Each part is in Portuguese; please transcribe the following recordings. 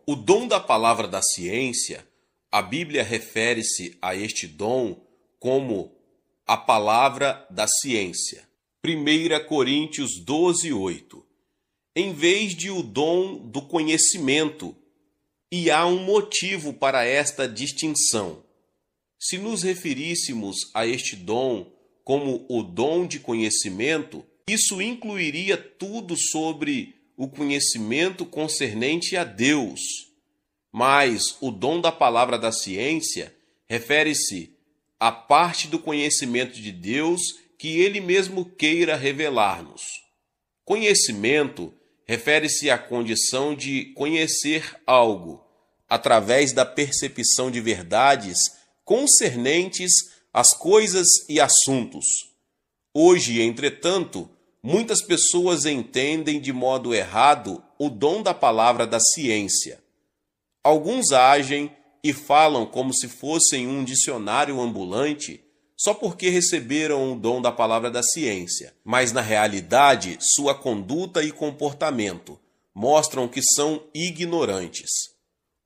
O dom da palavra da ciência, a Bíblia refere-se a este dom como a palavra da ciência. 1 Coríntios 12:8. Em vez de o dom do conhecimento, e há um motivo para esta distinção. Se nos referíssemos a este dom como o dom de conhecimento, isso incluiria tudo sobre o conhecimento concernente a Deus. Mas o dom da palavra da ciência refere-se à parte do conhecimento de Deus que Ele mesmo queira revelar-nos. Conhecimento refere-se à condição de conhecer algo, através da percepção de verdades concernentes às coisas e assuntos. Hoje, entretanto, muitas pessoas entendem de modo errado o dom da palavra da ciência. Alguns agem e falam como se fossem um dicionário ambulante só porque receberam o dom da palavra da ciência, mas na realidade sua conduta e comportamento mostram que são ignorantes.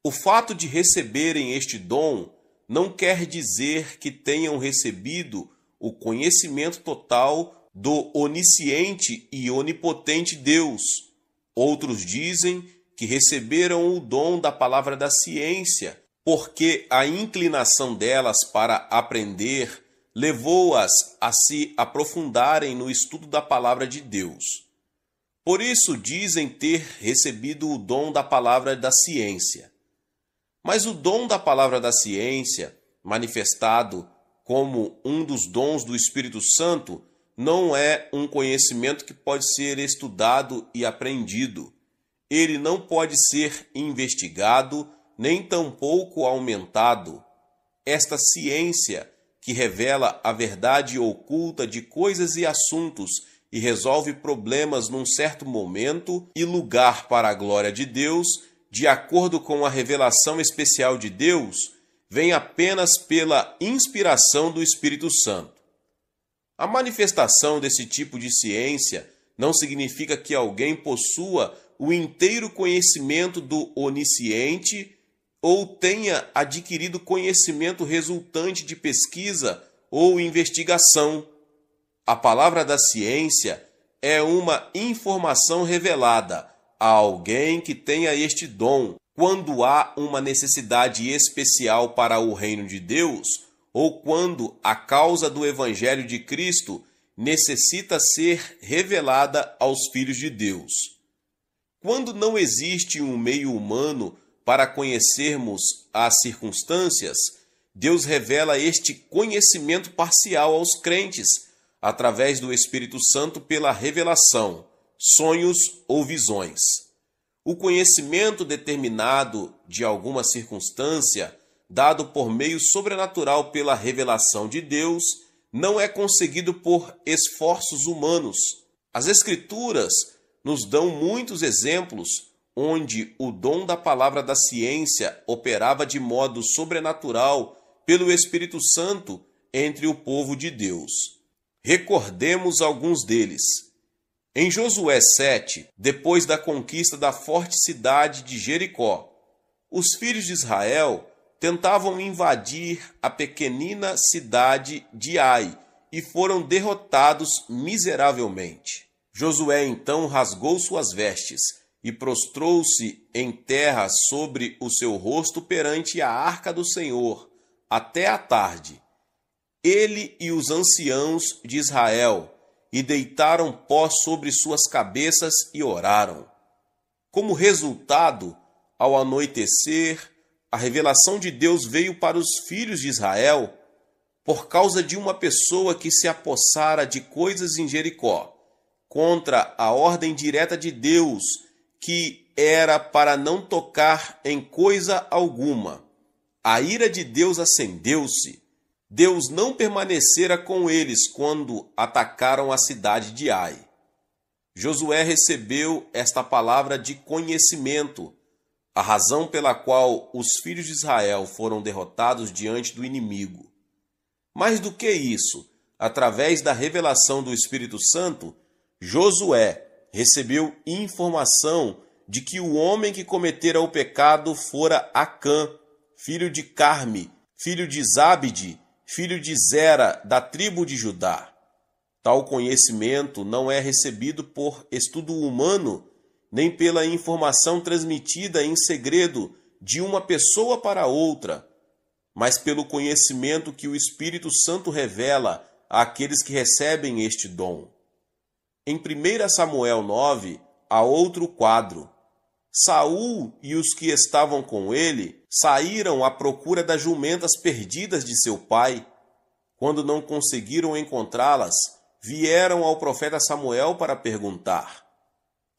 O fato de receberem este dom não quer dizer que tenham recebido o conhecimento total do onisciente e onipotente Deus. Outros dizem que receberam o dom da palavra da ciência, porque a inclinação delas para aprender levou-as a se aprofundarem no estudo da palavra de Deus. Por isso dizem ter recebido o dom da palavra da ciência. Mas o dom da palavra da ciência, manifestado como um dos dons do Espírito Santo, não é um conhecimento que pode ser estudado e aprendido. Ele não pode ser investigado, nem tampouco aumentado. Esta ciência, que revela a verdade oculta de coisas e assuntos e resolve problemas num certo momento e lugar para a glória de Deus, de acordo com a revelação especial de Deus, vem apenas pela inspiração do Espírito Santo. A manifestação desse tipo de ciência não significa que alguém possua o inteiro conhecimento do onisciente ou tenha adquirido conhecimento resultante de pesquisa ou investigação. A palavra da ciência é uma informação revelada a alguém que tenha este dom, quando há uma necessidade especial para o reino de Deus, ou quando a causa do Evangelho de Cristo necessita ser revelada aos filhos de Deus. Quando não existe um meio humano para conhecermos as circunstâncias, Deus revela este conhecimento parcial aos crentes, através do Espírito Santo pela revelação, sonhos ou visões. O conhecimento determinado de alguma circunstância, dado por meio sobrenatural pela revelação de Deus, não é conseguido por esforços humanos. As Escrituras nos dão muitos exemplos onde o dom da palavra da ciência operava de modo sobrenatural pelo Espírito Santo entre o povo de Deus. Recordemos alguns deles. Em Josué 7, depois da conquista da forte cidade de Jericó, os filhos de Israel tentavam invadir a pequenina cidade de Ai e foram derrotados miseravelmente. Josué então rasgou suas vestes e prostrou-se em terra sobre o seu rosto perante a arca do Senhor, até a tarde. Ele e os anciãos de Israel, e deitaram pó sobre suas cabeças e oraram. Como resultado, ao anoitecer, a revelação de Deus veio para os filhos de Israel por causa de uma pessoa que se apossara de coisas em Jericó, contra a ordem direta de Deus, que era para não tocar em coisa alguma. A ira de Deus acendeu-se. Deus não permanecera com eles quando atacaram a cidade de Ai. Josué recebeu esta palavra de conhecimento, a razão pela qual os filhos de Israel foram derrotados diante do inimigo. Mais do que isso, através da revelação do Espírito Santo, Josué recebeu informação de que o homem que cometera o pecado fora Acã, filho de Carme, filho de Zabde, filho de Zera, da tribo de Judá. Tal conhecimento não é recebido por estudo humano, nem pela informação transmitida em segredo de uma pessoa para outra, mas pelo conhecimento que o Espírito Santo revela àqueles que recebem este dom. Em 1 Samuel 9, há outro quadro. Saul e os que estavam com ele saíram à procura das jumentas perdidas de seu pai. Quando não conseguiram encontrá-las, vieram ao profeta Samuel para perguntar.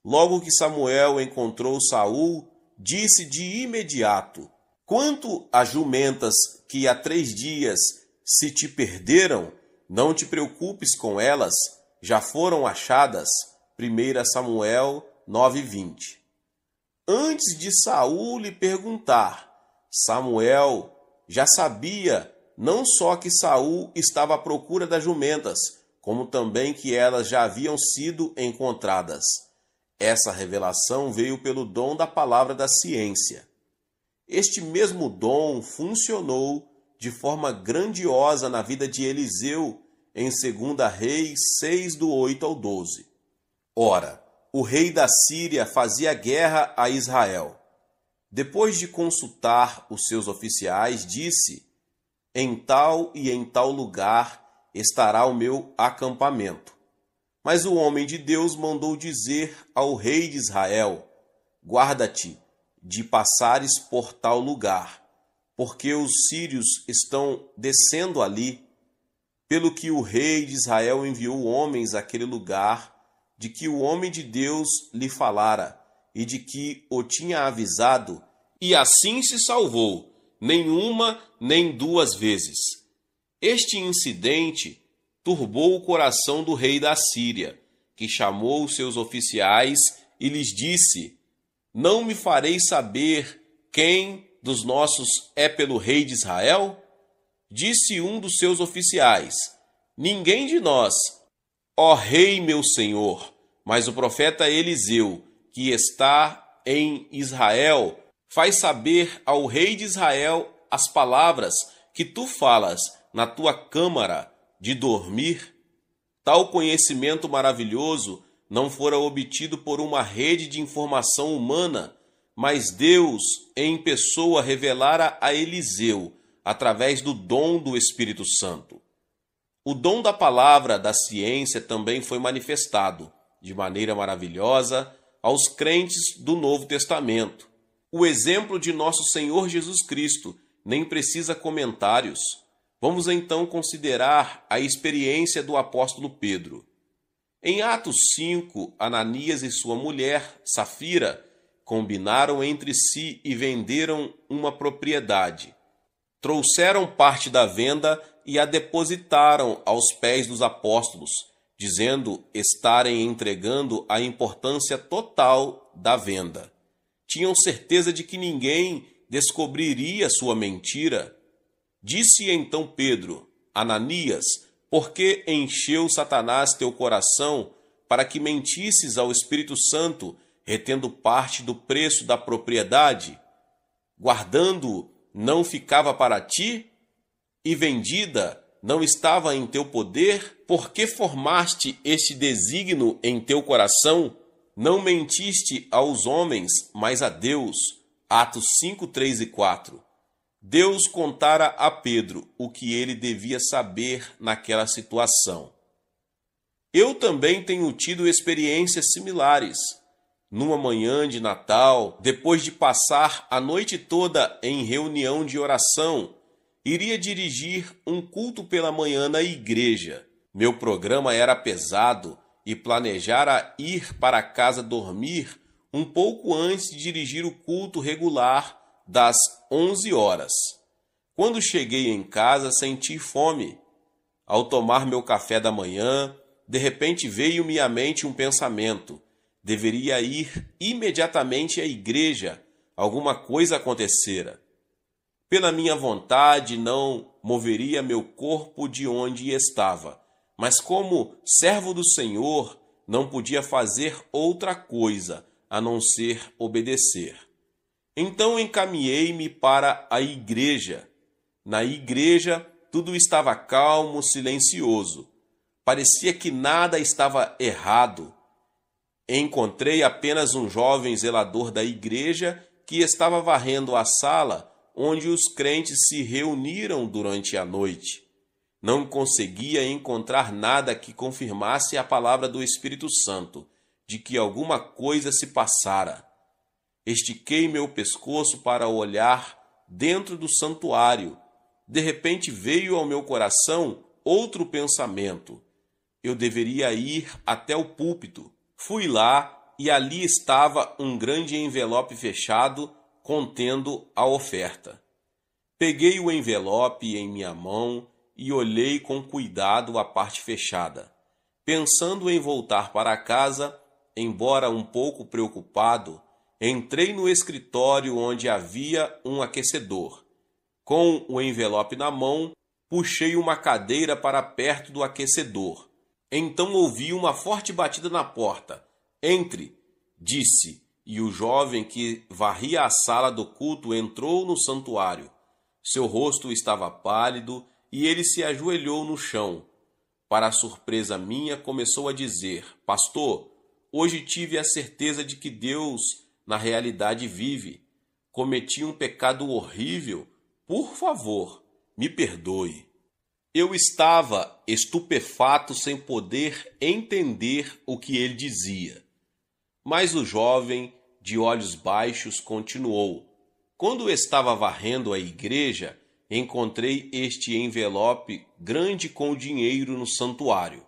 Logo que Samuel encontrou Saul, disse de imediato: quanto às jumentas que há 3 dias se te perderam, não te preocupes com elas, já foram achadas. 1 Samuel 9:20. Antes de Saul lhe perguntar, Samuel já sabia não só que Saul estava à procura das jumentas, como também que elas já haviam sido encontradas. Essa revelação veio pelo dom da palavra da ciência. Este mesmo dom funcionou de forma grandiosa na vida de Eliseu em 2 Reis 6, do 8 ao 12. Ora, o rei da Síria fazia guerra a Israel. Depois de consultar os seus oficiais, disse: em tal e em tal lugar estará o meu acampamento. Mas o homem de Deus mandou dizer ao rei de Israel: guarda-te de passares por tal lugar, porque os sírios estão descendo ali. Pelo que o rei de Israel enviou homens àquele lugar, de que o homem de Deus lhe falara, e de que o tinha avisado, e assim se salvou, nem uma nem 2 vezes. Este incidente turbou o coração do rei da Síria, que chamou os seus oficiais e lhes disse: não me fareis saber quem dos nossos é pelo rei de Israel? Disse um dos seus oficiais: ninguém de nós, ó rei meu senhor, mas o profeta Eliseu, que está em Israel, faz saber ao rei de Israel as palavras que tu falas na tua câmara de dormir. Tal conhecimento maravilhoso não fora obtido por uma rede de informação humana, mas Deus em pessoa revelara a Eliseu através do dom do Espírito Santo. O dom da palavra da ciência também foi manifestado, de maneira maravilhosa, aos crentes do Novo Testamento. O exemplo de nosso Senhor Jesus Cristo nem precisa comentários. Vamos então considerar a experiência do apóstolo Pedro. Em Atos 5, Ananias e sua mulher, Safira, combinaram entre si e venderam uma propriedade. Trouxeram parte da venda e a depositaram aos pés dos apóstolos, dizendo estarem entregando a importância total da venda. Tinham certeza de que ninguém descobriria sua mentira. Disse então Pedro: Ananias, por que encheu Satanás teu coração para que mentisses ao Espírito Santo, retendo parte do preço da propriedade? Guardando-o não ficava para ti? E vendida não estava em teu poder? Por que formaste este desígnio em teu coração? Não mentiste aos homens, mas a Deus. Atos 5, 3 e 4. Deus contara a Pedro o que ele devia saber naquela situação. Eu também tenho tido experiências similares. Numa manhã de Natal, depois de passar a noite toda em reunião de oração, iria dirigir um culto pela manhã na igreja. Meu programa era pesado e planejara ir para casa dormir um pouco antes de dirigir o culto regular das 11 horas. Quando cheguei em casa, senti fome. Ao tomar meu café da manhã, de repente veio-me à mente um pensamento: deveria ir imediatamente à igreja, alguma coisa acontecera. Pela minha vontade não moveria meu corpo de onde estava, mas como servo do Senhor não podia fazer outra coisa a não ser obedecer. Então encaminhei-me para a igreja. Na igreja, tudo estava calmo, silencioso. Parecia que nada estava errado. Encontrei apenas um jovem zelador da igreja que estava varrendo a sala onde os crentes se reuniram durante a noite. Não conseguia encontrar nada que confirmasse a palavra do Espírito Santo, de que alguma coisa se passara. Estiquei meu pescoço para olhar dentro do santuário. De repente veio ao meu coração outro pensamento. Eu deveria ir até o púlpito. Fui lá e ali estava um grande envelope fechado contendo a oferta. Peguei o envelope em minha mão e olhei com cuidado a parte fechada. Pensando em voltar para casa, embora um pouco preocupado, entrei no escritório onde havia um aquecedor. Com o envelope na mão, puxei uma cadeira para perto do aquecedor. Então ouvi uma forte batida na porta. Entre, disse, e o jovem que varria a sala do culto entrou no santuário. Seu rosto estava pálido e ele se ajoelhou no chão. Para a surpresa minha, começou a dizer: Pastor, hoje tive a certeza de que Deus, na realidade, vive. Cometi um pecado horrível. Por favor, me perdoe. Eu estava estupefato sem poder entender o que ele dizia. Mas o jovem, de olhos baixos, continuou. Quando estava varrendo a igreja, encontrei este envelope grande com dinheiro no santuário.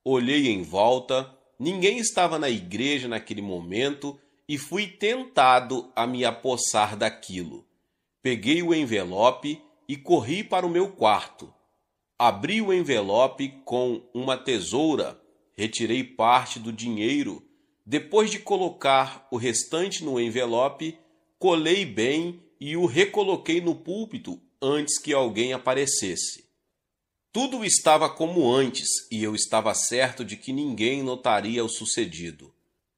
Olhei em volta, ninguém estava na igreja naquele momento e fui tentado a me apossar daquilo. Peguei o envelope e corri para o meu quarto. Abri o envelope com uma tesoura, retirei parte do dinheiro. Depois de colocar o restante no envelope, colei bem e o recoloquei no púlpito antes que alguém aparecesse. Tudo estava como antes e eu estava certo de que ninguém notaria o sucedido.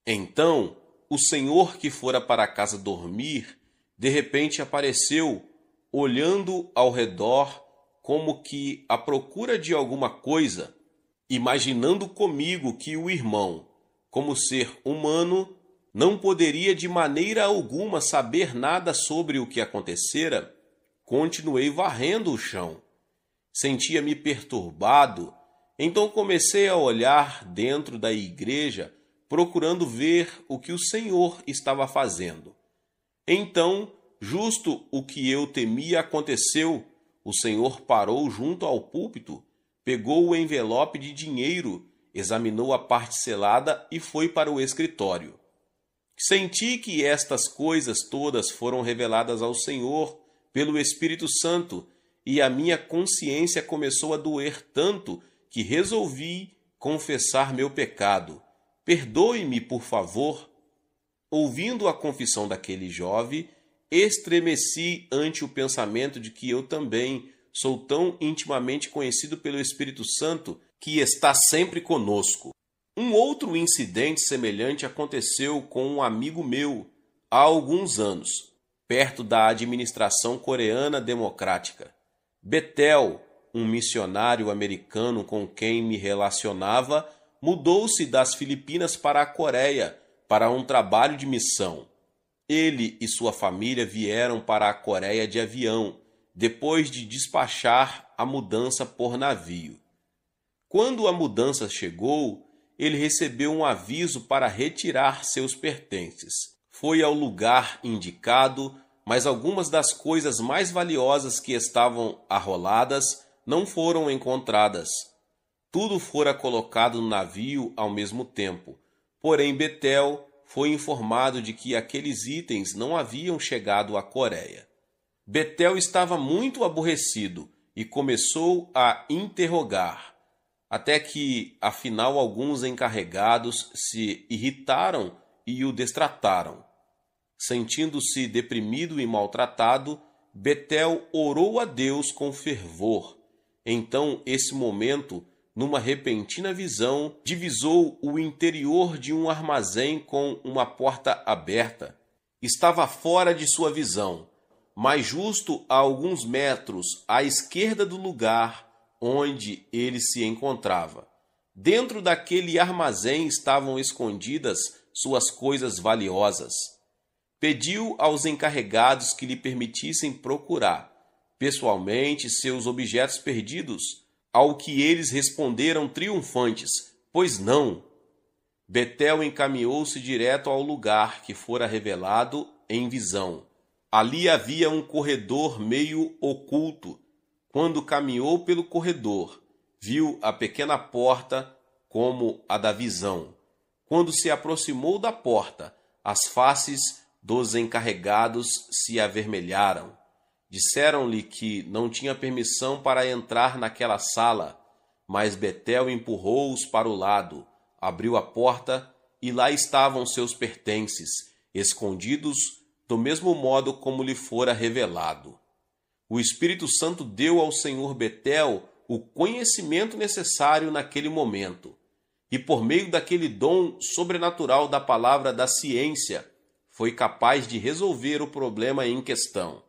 Então, o senhor que fora para casa dormir, de repente apareceu, olhando ao redor como que à procura de alguma coisa, imaginando comigo que o irmão, como ser humano, não poderia de maneira alguma saber nada sobre o que acontecera. Continuei varrendo o chão. Sentia-me perturbado, então comecei a olhar dentro da igreja, procurando ver o que o Senhor estava fazendo. Então, justo o que eu temia aconteceu. O Senhor parou junto ao púlpito, pegou o envelope de dinheiro, examinou a parte selada e foi para o escritório. Senti que estas coisas todas foram reveladas ao Senhor pelo Espírito Santo e a minha consciência começou a doer tanto que resolvi confessar meu pecado. Perdoe-me, por favor. Ouvindo a confissão daquele jovem, estremeci ante o pensamento de que eu também sou tão intimamente conhecido pelo Espírito Santo que está sempre conosco. Um outro incidente semelhante aconteceu com um amigo meu há alguns anos, perto da administração coreana democrática. Betel, um missionário americano com quem me relacionava, mudou-se das Filipinas para a Coreia para um trabalho de missão. Ele e sua família vieram para a Coreia de avião, depois de despachar a mudança por navio. Quando a mudança chegou, ele recebeu um aviso para retirar seus pertences. Foi ao lugar indicado, mas algumas das coisas mais valiosas que estavam arroladas não foram encontradas. Tudo fora colocado no navio ao mesmo tempo, porém Betel foi informado de que aqueles itens não haviam chegado à Coreia. Betel estava muito aborrecido e começou a interrogar, até que, afinal, alguns encarregados se irritaram e o destrataram. Sentindo-se deprimido e maltratado, Betel orou a Deus com fervor. Então, esse momento, numa repentina visão, divisou o interior de um armazém com uma porta aberta. Estava fora de sua visão, mas justo a alguns metros à esquerda do lugar onde ele se encontrava. Dentro daquele armazém estavam escondidas suas coisas valiosas. Pediu aos encarregados que lhe permitissem procurar pessoalmente seus objetos perdidos, ao que eles responderam triunfantes: pois não. Betel encaminhou-se direto ao lugar que fora revelado em visão. Ali havia um corredor meio oculto. Quando caminhou pelo corredor, viu a pequena porta como a da visão. Quando se aproximou da porta, as faces dos encarregados se avermelharam. Disseram-lhe que não tinha permissão para entrar naquela sala, mas Betel empurrou-os para o lado, abriu a porta e lá estavam seus pertences, escondidos do mesmo modo como lhe fora revelado. O Espírito Santo deu ao senhor Betel o conhecimento necessário naquele momento, e por meio daquele dom sobrenatural da palavra da ciência, foi capaz de resolver o problema em questão.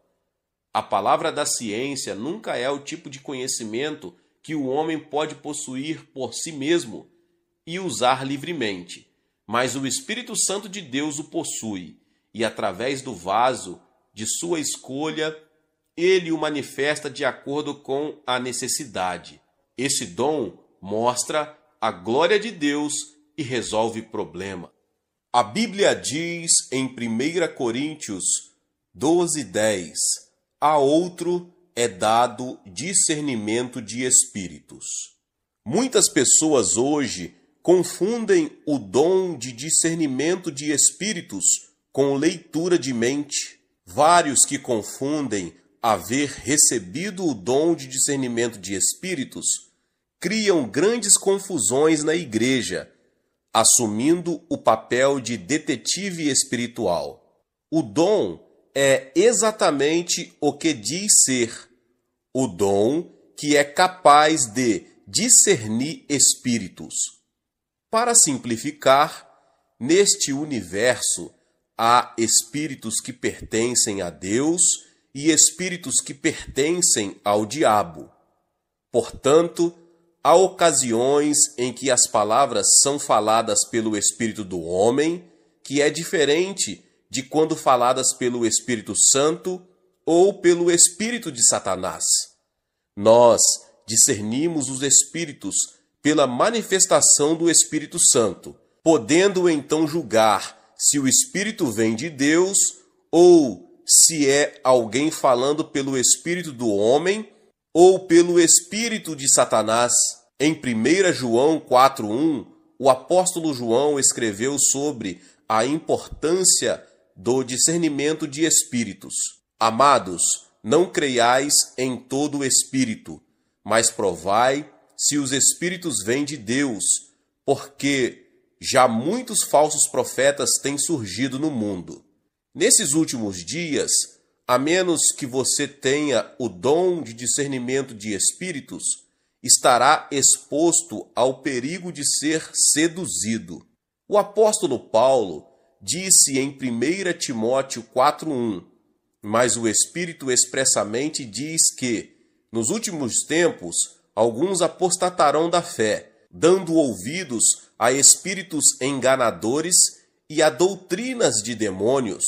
A palavra da ciência nunca é o tipo de conhecimento que o homem pode possuir por si mesmo e usar livremente, mas o Espírito Santo de Deus o possui, e através do vaso de sua escolha, ele o manifesta de acordo com a necessidade. Esse dom mostra a glória de Deus e resolve problema. A Bíblia diz em 1 Coríntios 12:10: a outro é dado discernimento de espíritos. Muitas pessoas hoje confundem o dom de discernimento de espíritos com leitura de mente. Vários que confundem haver recebido o dom de discernimento de espíritos criam grandes confusões na igreja, assumindo o papel de detetive espiritual. O dom é exatamente o que diz ser: o dom que é capaz de discernir espíritos. Para simplificar, neste universo há espíritos que pertencem a Deus e espíritos que pertencem ao diabo. Portanto, há ocasiões em que as palavras são faladas pelo Espírito do homem, que é diferente de quando faladas pelo Espírito Santo ou pelo Espírito de Satanás. Nós discernimos os espíritos pela manifestação do Espírito Santo, podendo então julgar se o Espírito vem de Deus ou se é alguém falando pelo Espírito do homem ou pelo Espírito de Satanás. Em 1 João 4:1, o apóstolo João escreveu sobre a importância do discernimento de espíritos. Amados, não creiais em todo espírito, mas provai se os espíritos vêm de Deus, porque já muitos falsos profetas têm surgido no mundo. Nesses últimos dias, a menos que você tenha o dom de discernimento de espíritos, estará exposto ao perigo de ser seduzido. O apóstolo Paulo disse em 1 Timóteo 4:1, mas o Espírito expressamente diz que, nos últimos tempos, alguns apostatarão da fé, dando ouvidos a espíritos enganadores e a doutrinas de demônios.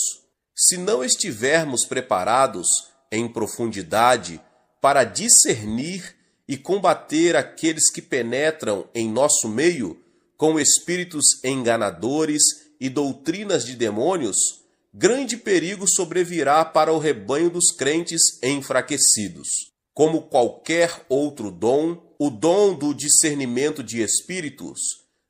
Se não estivermos preparados em profundidade para discernir e combater aqueles que penetram em nosso meio com espíritos enganadores e doutrinas de demônios, grande perigo sobrevirá para o rebanho dos crentes enfraquecidos. Como qualquer outro dom, o dom do discernimento de espíritos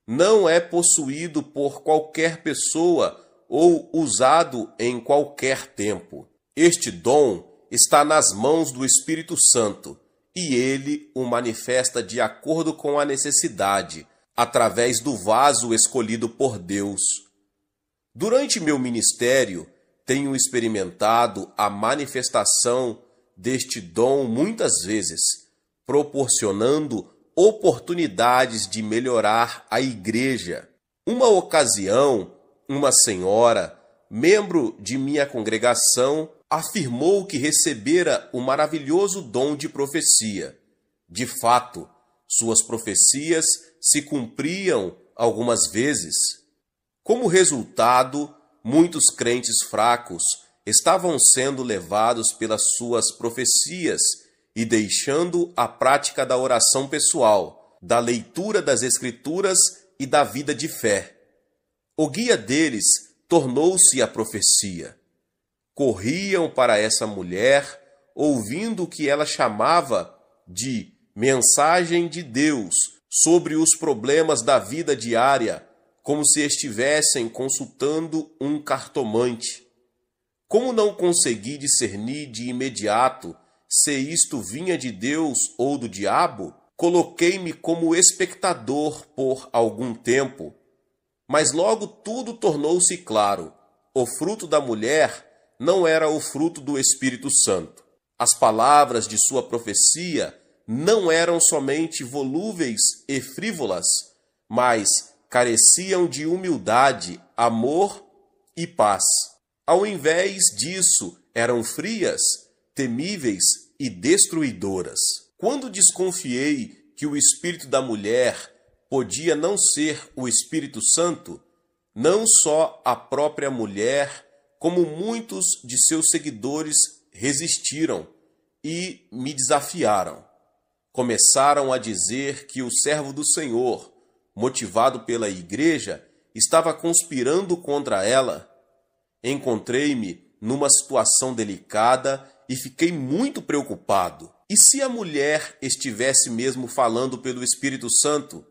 não é possuído por qualquer pessoa ou usado em qualquer tempo. Este dom está nas mãos do Espírito Santo e ele o manifesta de acordo com a necessidade, através do vaso escolhido por Deus. Durante meu ministério, tenho experimentado a manifestação deste dom muitas vezes, proporcionando oportunidades de melhorar a igreja. Uma ocasião, uma senhora, membro de minha congregação, afirmou que recebera o maravilhoso dom de profecia. De fato, suas profecias se cumpriam algumas vezes. Como resultado, muitos crentes fracos estavam sendo levados pelas suas profecias e deixando a prática da oração pessoal, da leitura das Escrituras e da vida de fé. O guia deles tornou-se a profecia. Corriam para essa mulher, ouvindo o que ela chamava de mensagem de Deus sobre os problemas da vida diária, como se estivessem consultando um cartomante. Como não consegui discernir de imediato se isto vinha de Deus ou do diabo, coloquei-me como espectador por algum tempo. Mas logo tudo tornou-se claro. O fruto da mulher não era o fruto do Espírito Santo. As palavras de sua profecia não eram somente volúveis e frívolas, mas careciam de humildade, amor e paz. Ao invés disso, eram frias, temíveis e destruidoras. Quando desconfiei que o espírito da mulher podia não ser o Espírito Santo, não só a própria mulher, como muitos de seus seguidores resistiram e me desafiaram. Começaram a dizer que o servo do Senhor, motivado pela igreja, estava conspirando contra ela. Encontrei-me numa situação delicada e fiquei muito preocupado. E se a mulher estivesse mesmo falando pelo Espírito Santo?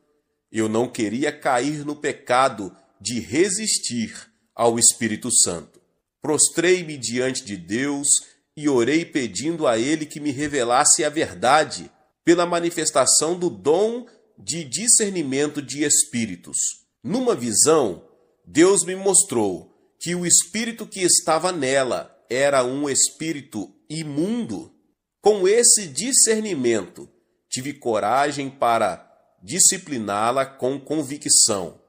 Eu não queria cair no pecado de resistir ao Espírito Santo. Prostrei-me diante de Deus e orei pedindo a Ele que me revelasse a verdade pela manifestação do dom de discernimento de espíritos. Numa visão, Deus me mostrou que o espírito que estava nela era um espírito imundo. Com esse discernimento, tive coragem para discipliná-la com convicção.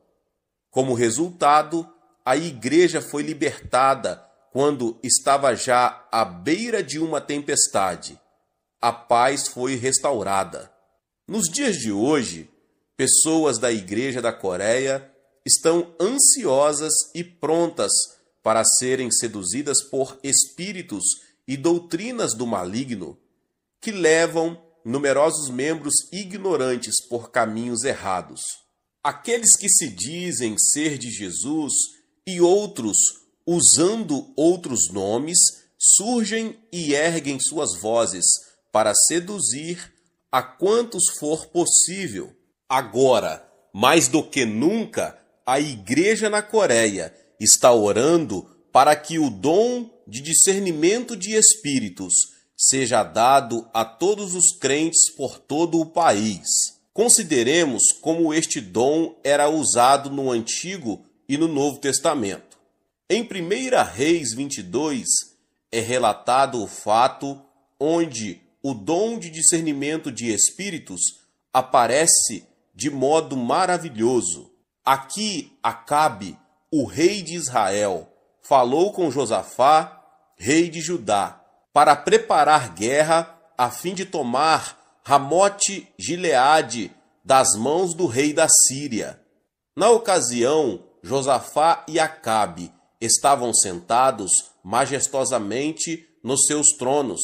Como resultado, a igreja foi libertada quando estava já à beira de uma tempestade. A paz foi restaurada. Nos dias de hoje, pessoas da Igreja da Coreia estão ansiosas e prontas para serem seduzidas por espíritos e doutrinas do maligno que levam numerosos membros ignorantes por caminhos errados. Aqueles que se dizem ser de Jesus e outros, usando outros nomes, surgem e erguem suas vozes para seduzir a quantos for possível. Agora, mais do que nunca, a igreja na Coreia está orando para que o dom de discernimento de espíritos seja dado a todos os crentes por todo o país. Consideremos como este dom era usado no Antigo e no Novo Testamento. Em 1 Reis 22 é relatado o fato onde o dom de discernimento de espíritos aparece de modo maravilhoso. Aqui Acabe, o rei de Israel, falou com Josafá, rei de Judá, para preparar guerra a fim de tomar Ramote-Gileade das mãos do rei da Síria. Na ocasião, Josafá e Acabe estavam sentados majestosamente nos seus tronos,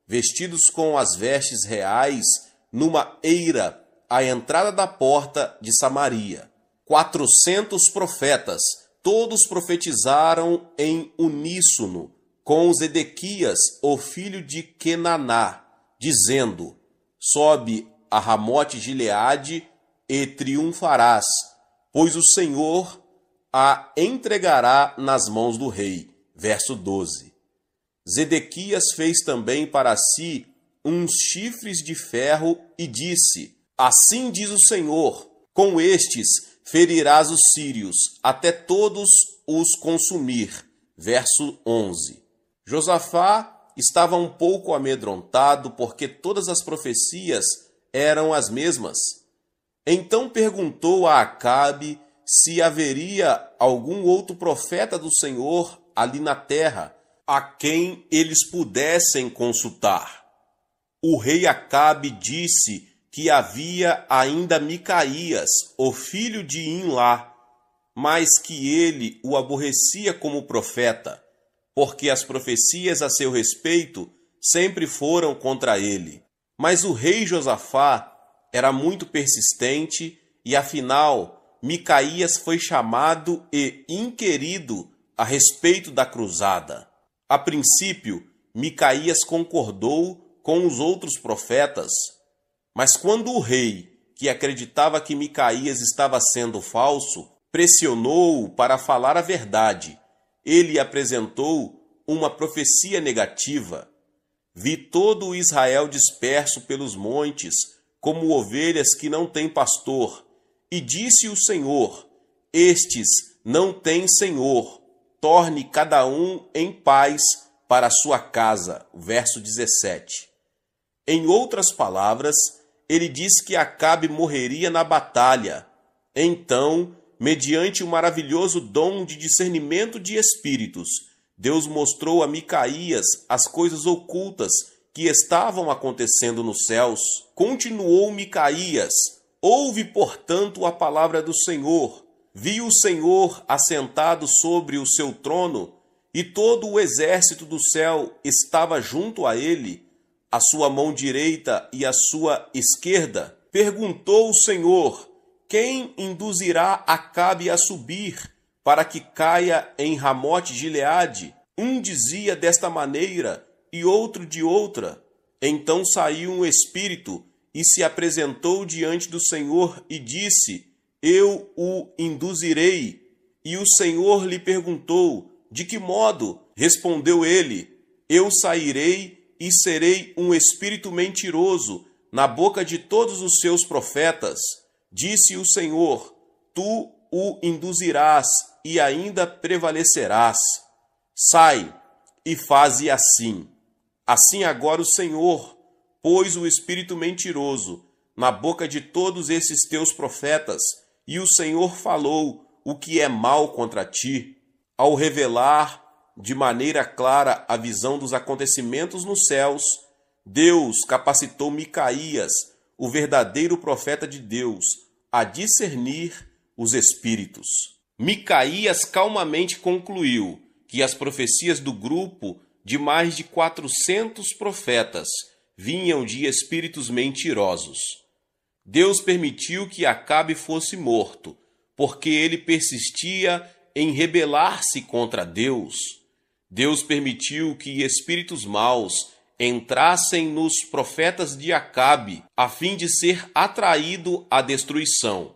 vestidos com as vestes reais, numa eira à entrada da porta de Samaria. 400 profetas, todos profetizaram em uníssono com Zedequias, o filho de Quenaná, dizendo: sobe a Ramote-Gileade e triunfarás, pois o Senhor a entregará nas mãos do rei. Verso 12. Zedequias fez também para si uns chifres de ferro e disse: assim diz o Senhor, com estes ferirás os sírios, até todos os consumir. Verso 11. Josafá estava um pouco amedrontado porque todas as profecias eram as mesmas. Então perguntou a Acabe se haveria algum outro profeta do Senhor ali na terra, a quem eles pudessem consultar. O rei Acabe disse que havia ainda Micaías, o filho de Imlá, mas que ele o aborrecia como profeta, porque as profecias a seu respeito sempre foram contra ele. Mas o rei Josafá era muito persistente e, afinal, Micaías foi chamado e inquirido a respeito da cruzada. A princípio, Micaías concordou com os outros profetas, mas quando o rei, que acreditava que Micaías estava sendo falso, pressionou-o para falar a verdade, ele apresentou uma profecia negativa. Vi todo o Israel disperso pelos montes, como ovelhas que não têm pastor. E disse o Senhor: estes não têm senhor. Torne cada um em paz para a sua casa. Verso 17. Em outras palavras, ele diz que Acabe morreria na batalha. Então, mediante o maravilhoso dom de discernimento de espíritos, Deus mostrou a Micaías as coisas ocultas que estavam acontecendo nos céus. Continuou Micaías: ouve, portanto, a palavra do Senhor. Vi o Senhor assentado sobre o seu trono, e todo o exército do céu estava junto a ele, a sua mão direita e a sua esquerda. Perguntou o Senhor: quem induzirá Acabe a subir, para que caia em Ramote-Gileade? Um dizia desta maneira e outro de outra. Então saiu um espírito e se apresentou diante do Senhor e disse: eu o induzirei. E o Senhor lhe perguntou: de que modo? Respondeu ele: eu sairei e serei um espírito mentiroso na boca de todos os seus profetas. Disse o Senhor: tu o induzirás e ainda prevalecerás. Sai e faze assim. Assim agora o Senhor pôs o espírito mentiroso na boca de todos esses teus profetas, e o Senhor falou o que é mal contra ti. Ao revelar de maneira clara a visão dos acontecimentos nos céus, Deus capacitou Micaías, o verdadeiro profeta de Deus, a discernir os espíritos. Micaías calmamente concluiu que as profecias do grupo de mais de 400 profetas vinham de espíritos mentirosos. Deus permitiu que Acabe fosse morto, porque ele persistia em rebelar-se contra Deus. Deus permitiu que espíritos maus entrassem nos profetas de Acabe, a fim de ser atraído à destruição.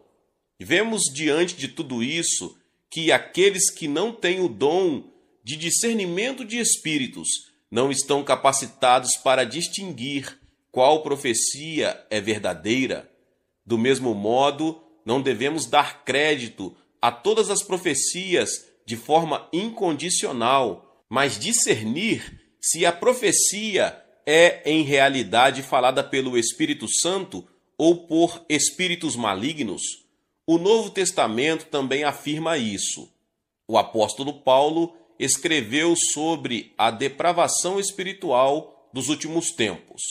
Vemos diante de tudo isso que aqueles que não têm o dom de discernimento de espíritos não estão capacitados para distinguir qual profecia é verdadeira. Do mesmo modo, não devemos dar crédito a todas as profecias de forma incondicional, mas discernir se a profecia é em realidade falada pelo Espírito Santo ou por espíritos malignos. O Novo Testamento também afirma isso. O apóstolo Paulo escreveu sobre a depravação espiritual dos últimos tempos.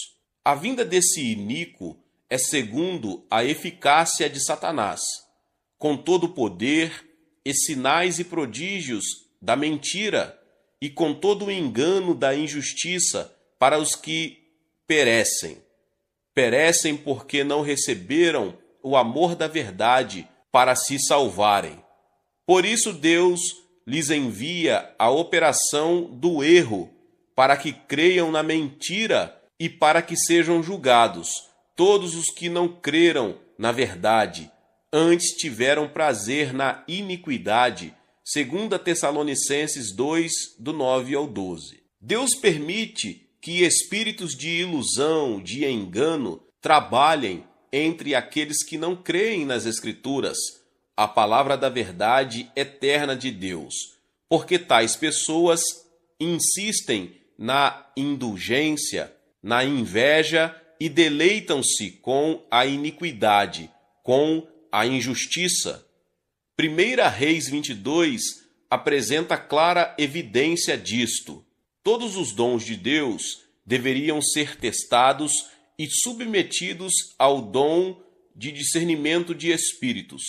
A vinda desse iníquo é segundo a eficácia de Satanás, com todo o poder e sinais e prodígios da mentira e com todo o engano da injustiça para os que perecem. Perecem porque não receberam o amor da verdade para se salvarem. Por isso Deus lhes envia a operação do erro, para que creiam na mentira e para que sejam julgados todos os que não creram na verdade, antes tiveram prazer na iniquidade, 2 Tessalonicenses 2, do 9 ao 12. Deus permite que espíritos de ilusão, de engano, trabalhem entre aqueles que não creem nas Escrituras, a palavra da verdade eterna de Deus, porque tais pessoas insistem na indulgência, na inveja e deleitam-se com a iniquidade, com a injustiça. 1 Reis 22 apresenta clara evidência disto. Todos os dons de Deus deveriam ser testados e submetidos ao dom de discernimento de espíritos.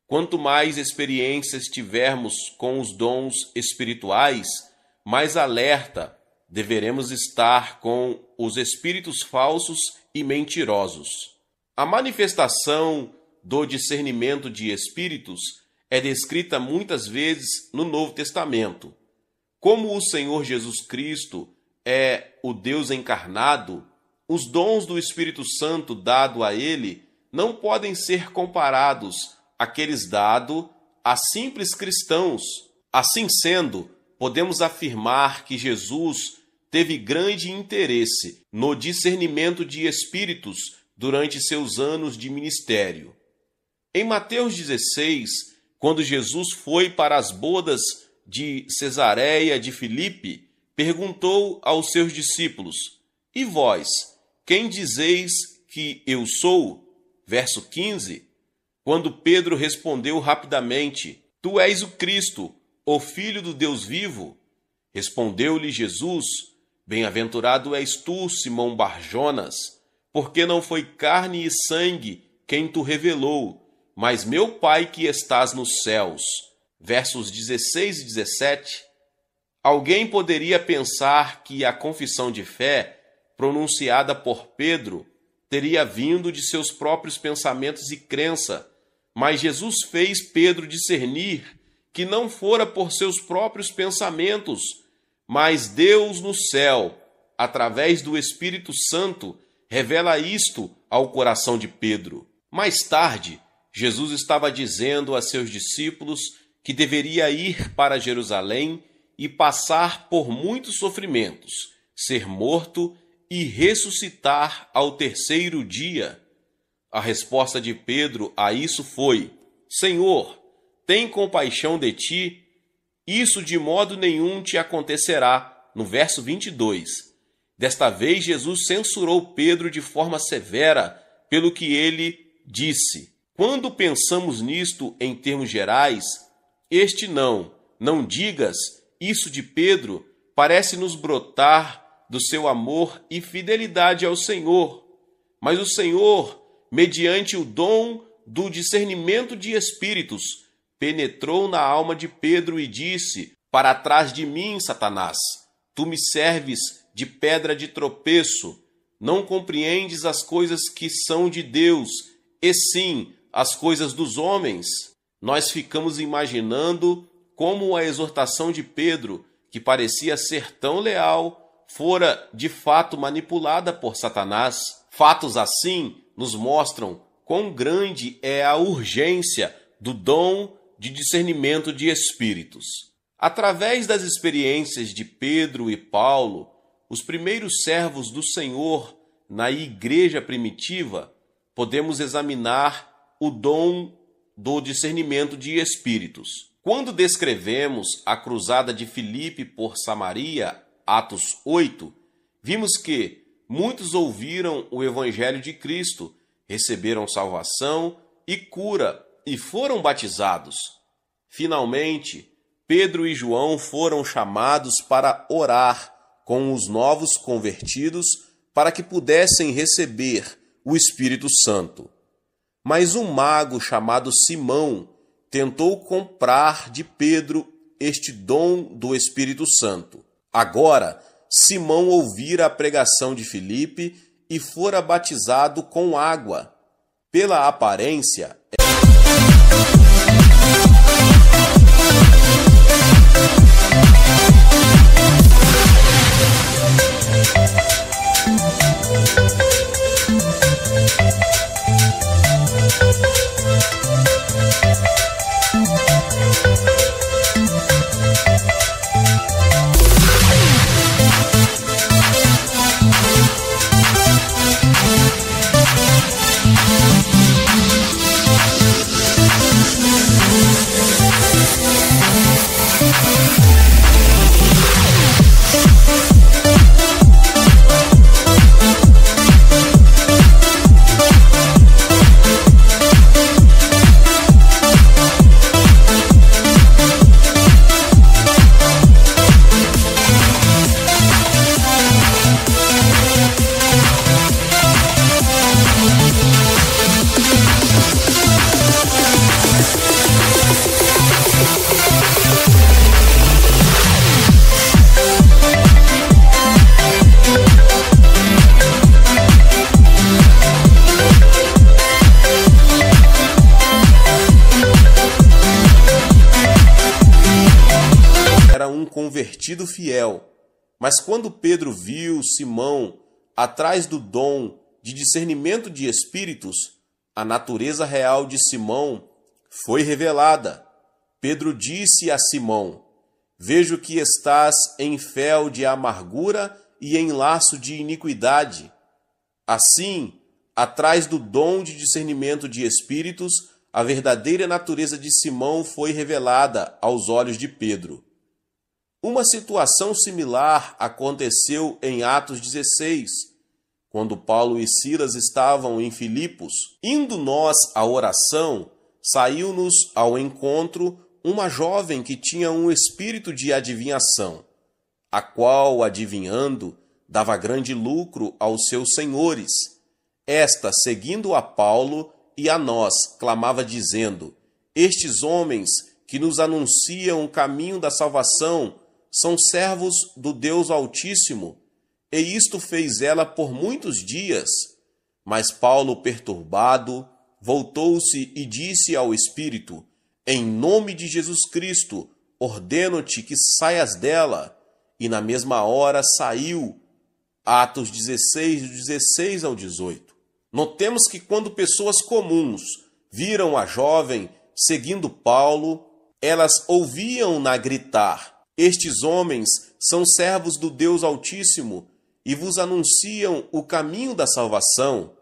Quanto mais experiências tivermos com os dons espirituais, mais alerta deveremos estar com os espíritos falsos e mentirosos. A manifestação do discernimento de espíritos é descrita muitas vezes no Novo Testamento. Como o Senhor Jesus Cristo é o Deus encarnado, os dons do Espírito Santo dado a ele não podem ser comparados àqueles dados a simples cristãos. Assim sendo, podemos afirmar que Jesus teve grande interesse no discernimento de espíritos durante seus anos de ministério. Em Mateus 16, quando Jesus foi para as bodas de Cesareia de Filipe, perguntou aos seus discípulos: "E vós, quem dizeis que eu sou?" Verso 15. Quando Pedro respondeu rapidamente: "Tu és o Cristo, o Filho do Deus vivo", respondeu-lhe Jesus: "Bem-aventurado és tu, Simão Barjonas, porque não foi carne e sangue quem tu revelou, mas meu Pai que estás nos céus." Versos 16 e 17. Alguém poderia pensar que a confissão de fé, pronunciada por Pedro, teria vindo de seus próprios pensamentos e crença, mas Jesus fez Pedro discernir que não fora por seus próprios pensamentos, mas Deus no céu, através do Espírito Santo, revela isto ao coração de Pedro. Mais tarde, Jesus estava dizendo a seus discípulos que deveria ir para Jerusalém e passar por muitos sofrimentos, ser morto e ressuscitar ao terceiro dia. A resposta de Pedro a isso foi: "Senhor, tem compaixão de ti, isso de modo nenhum te acontecerá." No verso 22. Desta vez, Jesus censurou Pedro de forma severa pelo que ele disse. Quando pensamos nisto em termos gerais, este não digas isso de Pedro, parece nos brotar do seu amor e fidelidade ao Senhor. Mas o Senhor, mediante o dom do discernimento de espíritos, penetrou na alma de Pedro e disse: "Para trás de mim, Satanás, tu me serves de pedra de tropeço, não compreendes as coisas que são de Deus, e sim as coisas dos homens." Nós ficamos imaginando como a exortação de Pedro, que parecia ser tão leal, fora de fato manipulada por Satanás. Fatos assim nos mostram quão grande é a urgência do dom de discernimento de espíritos. Através das experiências de Pedro e Paulo, os primeiros servos do Senhor na igreja primitiva, podemos examinar o dom do discernimento de espíritos. Quando descrevemos a cruzada de Filipe por Samaria, Atos 8, vimos que muitos ouviram o evangelho de Cristo, receberam salvação e cura e foram batizados. Finalmente, Pedro e João foram chamados para orar com os novos convertidos para que pudessem receber o Espírito Santo. Mas um mago chamado Simão tentou comprar de Pedro este dom do Espírito Santo. Agora, Simão ouvira a pregação de Filipe e fora batizado com água. Pela aparência, convertido fiel. Mas quando Pedro viu Simão atrás do dom de discernimento de espíritos, a natureza real de Simão foi revelada. Pedro disse a Simão: vejo que estás em fel de amargura e em laço de iniquidade. Assim, atrás do dom de discernimento de espíritos, a verdadeira natureza de Simão foi revelada aos olhos de Pedro. Uma situação similar aconteceu em Atos 16, quando Paulo e Silas estavam em Filipos. Indo nós à oração, saiu-nos ao encontro uma jovem que tinha um espírito de adivinhação, a qual, adivinhando, dava grande lucro aos seus senhores. Esta, seguindo a Paulo e a nós, clamava dizendo: estes homens que nos anunciam o caminho da salvação são servos do Deus Altíssimo. E isto fez ela por muitos dias. Mas Paulo, perturbado, voltou-se e disse ao espírito: em nome de Jesus Cristo, ordeno-te que saias dela. E na mesma hora saiu. Atos 16, do 16 ao 18. Notemos que quando pessoas comuns viram a jovem seguindo Paulo, elas ouviam-na gritar: estes homens são servos do Deus Altíssimo e vos anunciam o caminho da salvação.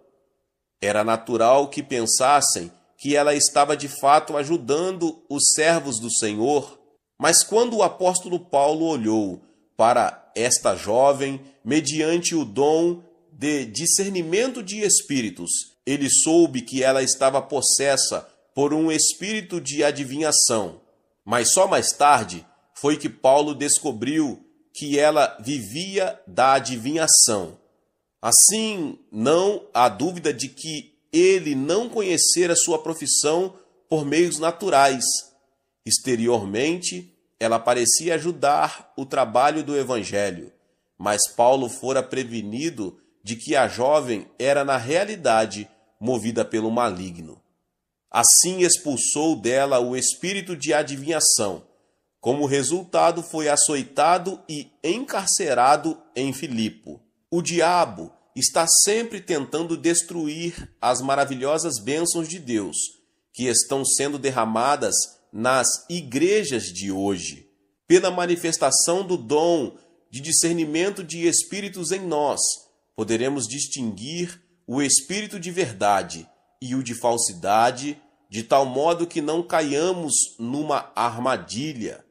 Era natural que pensassem que ela estava de fato ajudando os servos do Senhor. Mas quando o apóstolo Paulo olhou para esta jovem, mediante o dom de discernimento de espíritos, ele soube que ela estava possessa por um espírito de adivinhação. Mas só mais tarde foi que Paulo descobriu que ela vivia da adivinhação. Assim, não há dúvida de que ele não conhecera sua profissão por meios naturais. Exteriormente, ela parecia ajudar o trabalho do evangelho, mas Paulo fora prevenido de que a jovem era na realidade movida pelo maligno. Assim expulsou dela o espírito de adivinhação. Como resultado, foi açoitado e encarcerado em Filipo. O diabo está sempre tentando destruir as maravilhosas bênçãos de Deus que estão sendo derramadas nas igrejas de hoje. Pela manifestação do dom de discernimento de espíritos em nós, poderemos distinguir o espírito de verdade e o de falsidade, de tal modo que não caiamos numa armadilha.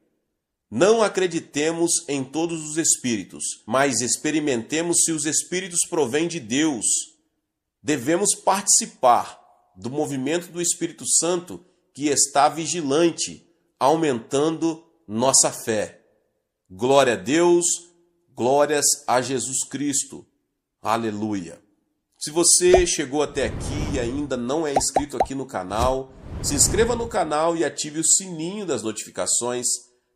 Não acreditemos em todos os espíritos, mas experimentemos se os espíritos provêm de Deus. Devemos participar do movimento do Espírito Santo que está vigilante, aumentando nossa fé. Glória a Deus, glórias a Jesus Cristo. Aleluia. Se você chegou até aqui e ainda não é inscrito aqui no canal, se inscreva no canal e ative o sininho das notificações.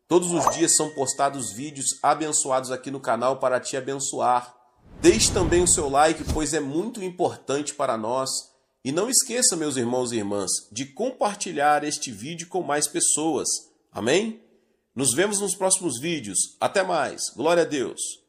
Todos os dias são postados vídeos abençoados aqui no canal para te abençoar. Deixe também o seu like, pois é muito importante para nós. E não esqueça, meus irmãos e irmãs, de compartilhar este vídeo com mais pessoas. Amém? Nos vemos nos próximos vídeos. Até mais. Glória a Deus.